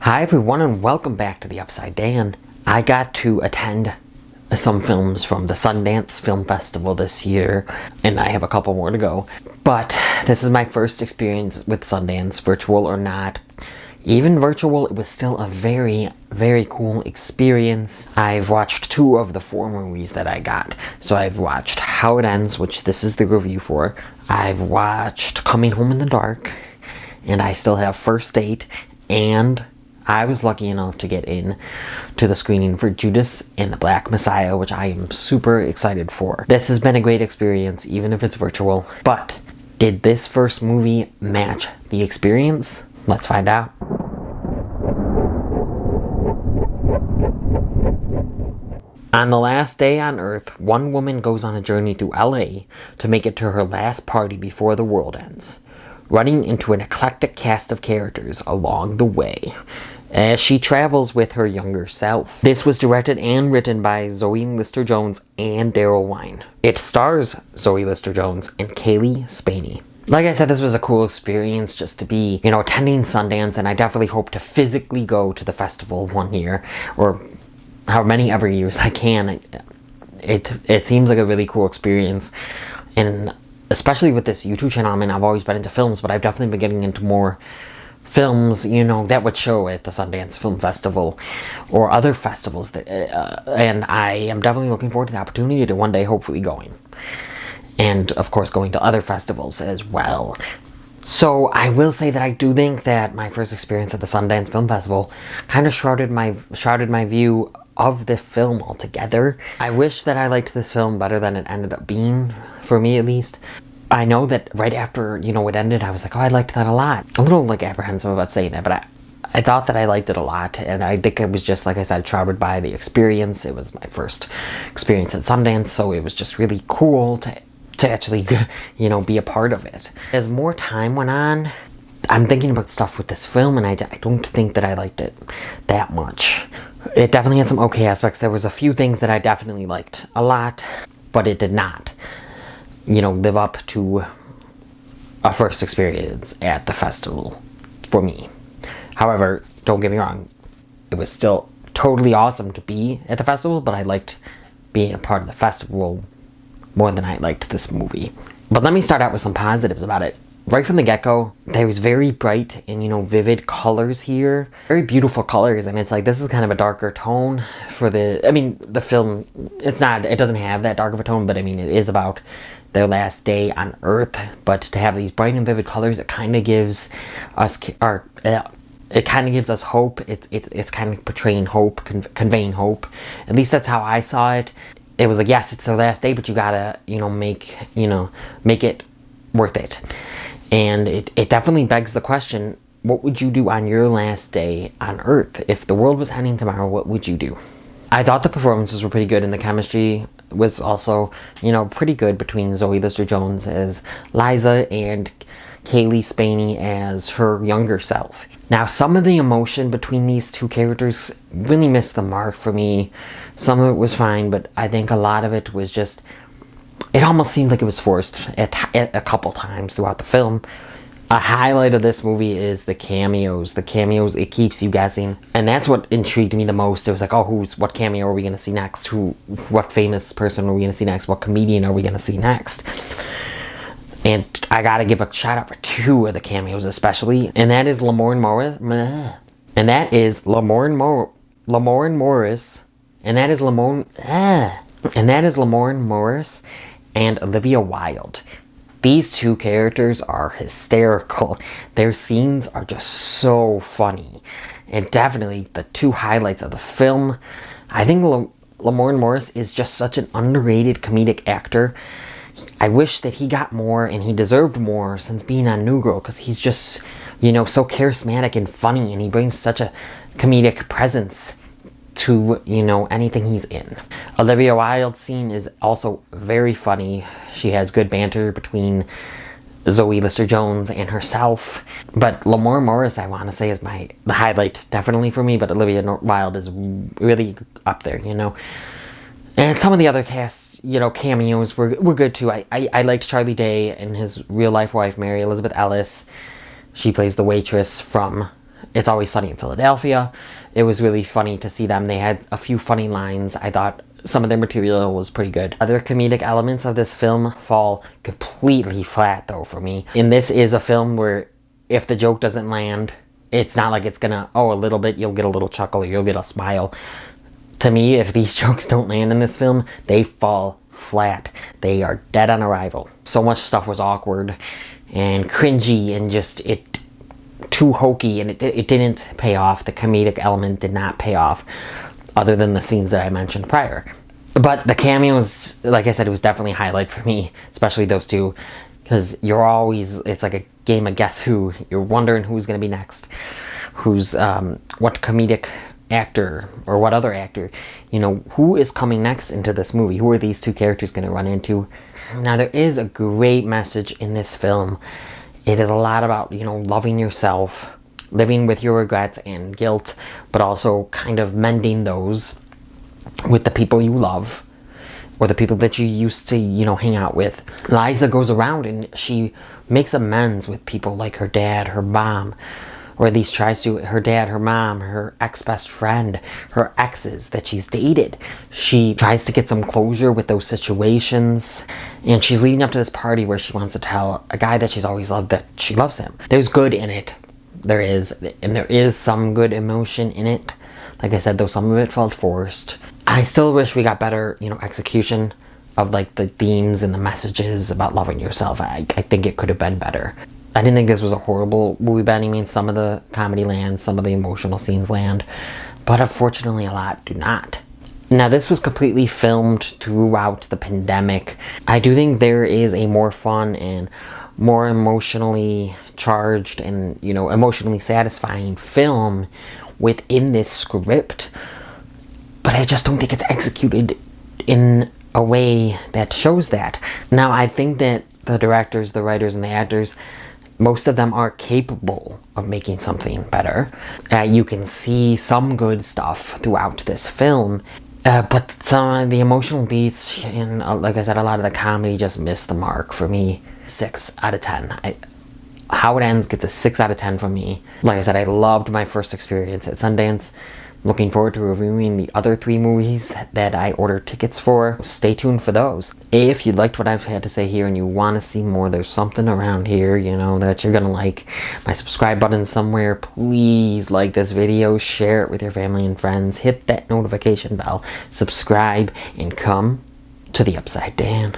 Hi everyone and welcome back to the Upside Dan. I got to attend some films from the Sundance Film Festival this year, and I have a couple more to go. But this is my first experience with Sundance, virtual or not. Even virtual, it was still a very, very cool experience. I've watched 2 of the 4 movies that I got. So I've watched How It Ends, which this is the review for. I've watched Coming Home in the Dark, and I still have First Date, and I was lucky enough to get in to the screening for Judas and the Black Messiah, which I am super excited for. This has been a great experience, even if it's virtual. But did this first movie match the experience? Let's find out. On the last day on Earth, one woman goes on a journey through LA to make it to her last party before the world ends, running into an eclectic cast of characters along the way as she travels with her younger self. This was directed and written by Zoe Lister-Jones and Daryl Wein. It stars Zoe Lister-Jones and Cailee Spaeny. Like I said, this was a cool experience just to be, attending Sundance, and I definitely hope to physically go to the festival one year, or how many every years I can. It seems like a really cool experience, and especially with this YouTube channel. I mean, I've always been into films, but I've definitely been getting into more films, that would show at the Sundance Film Festival or other festivals. And I am definitely looking forward to the opportunity to one day hopefully going. And, of course, going to other festivals as well. So, I will say that I do think that my first experience at the Sundance Film Festival kind of shrouded my view of the film altogether. I wish that I liked this film better than it ended up being, for me at least. I know that right after, it ended, I was like, oh, I liked that a lot. A little, apprehensive about saying that, but I thought that I liked it a lot, and I think it was just, like I said, shrouded by the experience. It was my first experience at Sundance, so it was just really cool to actually, be a part of it. As more time went on, I'm thinking about stuff with this film, and I don't think that I liked it that much. It definitely had some okay aspects. There was a few things that I definitely liked a lot, but it did not, live up to a first experience at the festival for me. However, don't get me wrong, it was still totally awesome to be at the festival, but I liked being a part of the festival more than I liked this movie. But let me start out with some positives about it. Right from the get-go, there was very bright and, vivid colors here. Very beautiful colors, and it's like, this is kind of a darker tone for the film. It doesn't have that dark of a tone, but it is about their last day on Earth. But to have these bright and vivid colors, it kind of gives us hope. It's kind of portraying hope, conveying hope. At least that's how I saw it. It was like, yes, it's their last day, but you gotta, make it worth it. And it definitely begs the question, what would you do on your last day on Earth? If the world was ending tomorrow, what would you do? I thought the performances were pretty good, and the chemistry was also, pretty good between Zoe Lister-Jones as Liza and Cailee Spaeny as her younger self. Now, some of the emotion between these two characters really missed the mark for me. Some of it was fine, but I think a lot of it was just, it almost seemed like it was forced at a couple times throughout the film. A highlight of this movie is the cameos. The cameos, it keeps you guessing. And that's what intrigued me the most. It was like, oh, what cameo are we going to see next? What famous person are we going to see next? What comedian are we going to see next? And I got to give a shout out for 2 of the cameos especially. And that is Lamorne Morris. And that is Lamorne Morris. And that is Lamorne Morris and Olivia Wilde. These 2 characters are hysterical. Their scenes are just so funny. And definitely the 2 highlights of the film. I think Lamorne Morris is just such an underrated comedic actor. I wish that he got more, and he deserved more since being on New Girl, because he's just, so charismatic and funny, and he brings such a comedic presence to, anything he's in. Olivia Wilde's scene is also very funny. She has good banter between Zoe Lister-Jones and herself. But Lamorne Morris, I want to say, is the highlight definitely for me, but Olivia Wilde is really up there, And some of the other cast, cameos were good too. I liked Charlie Day and his real life wife, Mary Elizabeth Ellis. She plays the waitress from It's Always Sunny in Philadelphia. It was really funny to see them. They had a few funny lines. I thought some of their material was pretty good. Other comedic elements of this film fall completely flat, though, for me. And this is a film where if the joke doesn't land, it's not like it's gonna, a little bit, you'll get a little chuckle or you'll get a smile. To me, if these jokes don't land in this film, they fall flat. They are dead on arrival. So much stuff was awkward and cringy and just too hokey, and it didn't pay off. The comedic element did not pay off, other than the scenes that I mentioned prior. But the cameos, like I said, it was definitely a highlight for me, especially those two, because it's like a game of guess who. You're wondering who's going to be next, what comedic actor or what other actor, who is coming next into this movie. Who are these two characters going to run into? Now, there is a great message in this film. It is a lot about, loving yourself, living with your regrets and guilt, but also kind of mending those with the people you love or the people that you used to, hang out with. Liza goes around and she makes amends with people like her dad, her mom, or at least tries to. Her dad, her mom, her ex-best friend, her exes that she's dated. She tries to get some closure with those situations, and she's leading up to this party where she wants to tell a guy that she's always loved that she loves him. There's good in it. There is some good emotion in it. Like I said, though, some of it felt forced. I still wish we got better, execution of like the themes and the messages about loving yourself. I think it could have been better. I didn't think this was a horrible movie by any means. Some of the comedy lands, some of the emotional scenes land, but unfortunately a lot do not. Now, this was completely filmed throughout the pandemic. I do think there is a more fun and more emotionally charged and, emotionally satisfying film within this script, but I just don't think it's executed in a way that shows that. Now, I think that the directors, the writers, and the actors, most of them are capable of making something better. You can see some good stuff throughout this film, but some of the emotional beats and, like I said, a lot of the comedy just missed the mark for me. 6 out of 10. How It Ends gets a 6 out of 10 from me. Like I said, I loved my first experience at Sundance. Looking forward to reviewing the other 3 movies that I ordered tickets for. Stay tuned for those. If you liked what I've had to say here and you want to see more, there's something around here, that you're going to like. My subscribe button somewhere. Please like this video, share it with your family and friends, hit that notification bell, subscribe, and come to the Upside Dan.